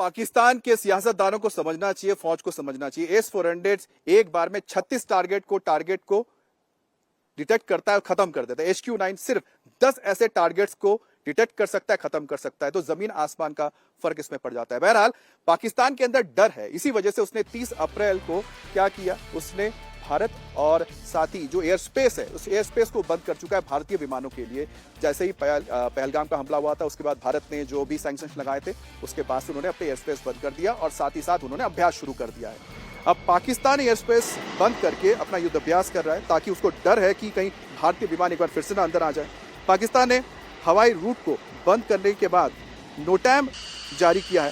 पाकिस्तान के सियासतदानों को समझना चाहिए, फौज को समझना चाहिए। S-400 एक बार में 36 टारगेट को डिटेक्ट करता है और खत्म कर देता है। HQ-9 सिर्फ 10 ऐसे टारगेट्स को डिटेक्ट कर सकता है, खत्म कर सकता है। तो जमीन आसमान का फर्क इसमें पड़ जाता है। बहरहाल पाकिस्तान के अंदर डर है, इसी वजह से उसने 30 अप्रैल को क्या किया, उसने भारत और साथ ही जो एयर स्पेस है उस एयर स्पेस को बंद कर चुका है भारतीय विमानों के लिए। जैसे ही पहलगाम का हमला हुआ था उसके बाद भारत ने जो भी सैंक्शंस लगाए थे उसके बाद से उन्होंने अपने एयर स्पेस बंद कर दिया और साथ ही साथ उन्होंने अभ्यास शुरू कर दिया है। अब पाकिस्तान एयर स्पेस बंद करके अपना युद्ध अभ्यास कर रहा है ताकि उसको डर है कि कहीं भारतीय विमान एक बार फिर से ना अंदर आ जाए। पाकिस्तान ने हवाई रूट को बंद करने के बाद नोटैम जारी किया है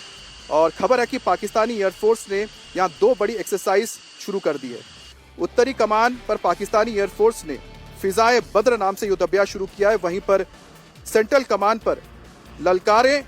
और खबर है कि पाकिस्तानी एयरफोर्स ने यहाँ 2 बड़ी एक्सरसाइज शुरू कर दी है। उत्तरी कमान पर पाकिस्तानी एयरफोर्स ने फिजाए बद्र नाम से युद्ध अभ्यास शुरू किया है, वहीं पर सेंट्रल कमान पर ललकारे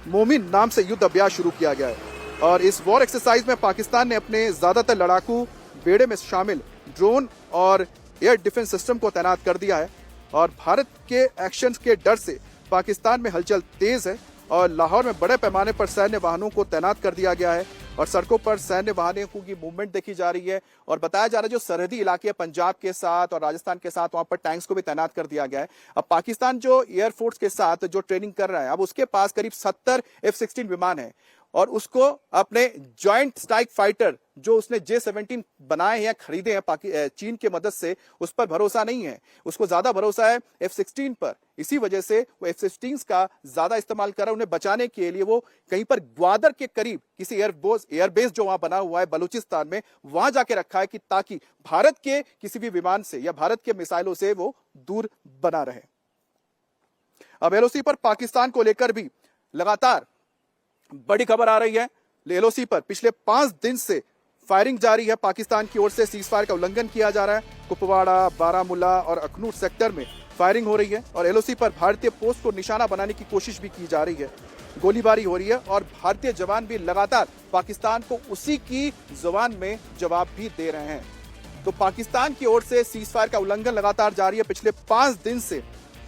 मोमिन नाम से युद्ध अभ्यास शुरू किया गया है। और इस वॉर एक्सरसाइज में पाकिस्तान ने अपने ज्यादातर लड़ाकू बेड़े में शामिल ड्रोन और एयर डिफेंस सिस्टम को तैनात कर दिया है। और भारत के एक्शन के डर से पाकिस्तान में हलचल तेज है और लाहौर में बड़े पैमाने पर सैन्य वाहनों को तैनात कर दिया गया है और सड़कों पर सैन्य वाहनों की मूवमेंट देखी जा रही है। और बताया जा रहा है जो सरहदी इलाके पंजाब के साथ और राजस्थान के साथ वहां पर टैंक्स को भी तैनात कर दिया गया है। अब पाकिस्तान जो एयरफोर्स के साथ जो ट्रेनिंग कर रहा है, अब उसके पास करीब 70 F-16 विमान है और उसको अपने जॉइंट स्ट्राइक फाइटर जो उसने J-17 बनाए हैं या खरीदे हैं चीन की मदद से, उस पर भरोसा नहीं है। उसको ज्यादा भरोसा है F-16 पर। इसी वजह से वो F-16 का ज्यादा इस्तेमाल कर रहा है। उन्हें बचाने के लिए वो कहीं पर ग्वादर के करीब किसी एयरबेस जो वहां बना हुआ है बलूचिस्तान में, वहां जाके रखा है कि ताकि भारत के किसी भी विमान से या भारत के मिसाइलों से वो दूर बना रहे। अब LOC पर पाकिस्तान को लेकर भी लगातार बड़ी खबर आ रही है। LOC पर पिछले 5 दिन से फायरिंग जारी है। पाकिस्तान की ओर से सीजफायर का उल्लंघन किया जा रहा है। कुपवाड़ा, बारामूला और अखनूर सेक्टर में फायरिंग हो रही है और LOC पर भारतीय पोस्ट को निशाना बनाने की कोशिश भी की जा रही है। गोलीबारी हो रही है और भारतीय जवान भी लगातार पाकिस्तान को उसी की जुबान में जवाब भी दे रहे हैं। तो पाकिस्तान की ओर से सीजफायर का उल्लंघन लगातार जारी है। पिछले 5 दिन से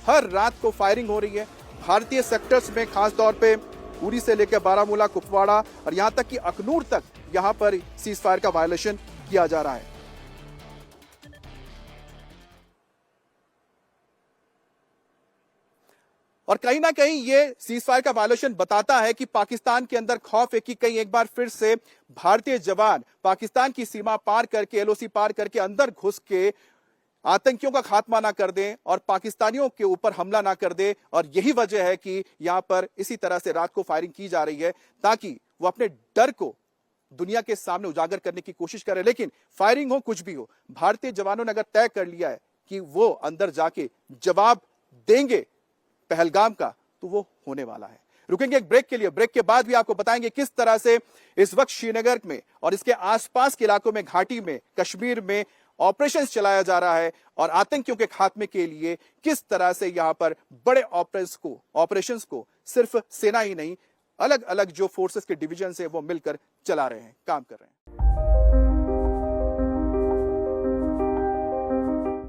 हर रात को फायरिंग हो रही है भारतीय सेक्टर्स में, खासतौर पे उरी से लेकर बारामूला, कुपवाड़ा और यहां तक कि अखनूर तक यहां पर सीजफायर का वायलेशन किया जा रहा है। और कहीं ना कहीं ये सीजफायर का वायलेशन बताता है कि पाकिस्तान के अंदर खौफ है कि कहीं एक बार फिर से भारतीय जवान पाकिस्तान की सीमा पार करके, LOC पार करके अंदर घुस के आतंकियों का खात्मा ना कर दें और पाकिस्तानियों के ऊपर हमला ना कर दें। और यही वजह है कि यहां पर इसी तरह से रात को फायरिंग की जा रही है ताकि वो अपने डर को दुनिया के सामने उजागर करने की कोशिश करें। लेकिन फायरिंग हो, कुछ भी हो, भारतीय जवानों ने अगर तय कर लिया है कि वो अंदर जाके जवाब देंगे पहलगाम का, तो वो होने वाला है। रुकेंगे एक ब्रेक के लिए, ब्रेक के बाद भी आपको बताएंगे किस तरह से इस वक्त श्रीनगर में और इसके आसपास के इलाकों में, घाटी में, कश्मीर में ऑपरेशन चलाया जा रहा है और आतंकियों के खात्मे के लिए किस तरह से यहां पर बड़े ऑपरेशंस को सिर्फ सेना ही नहीं, अलग अलग जो फोर्सेस के डिवीजन है वो मिलकर चला रहे हैं, काम कर रहे हैं।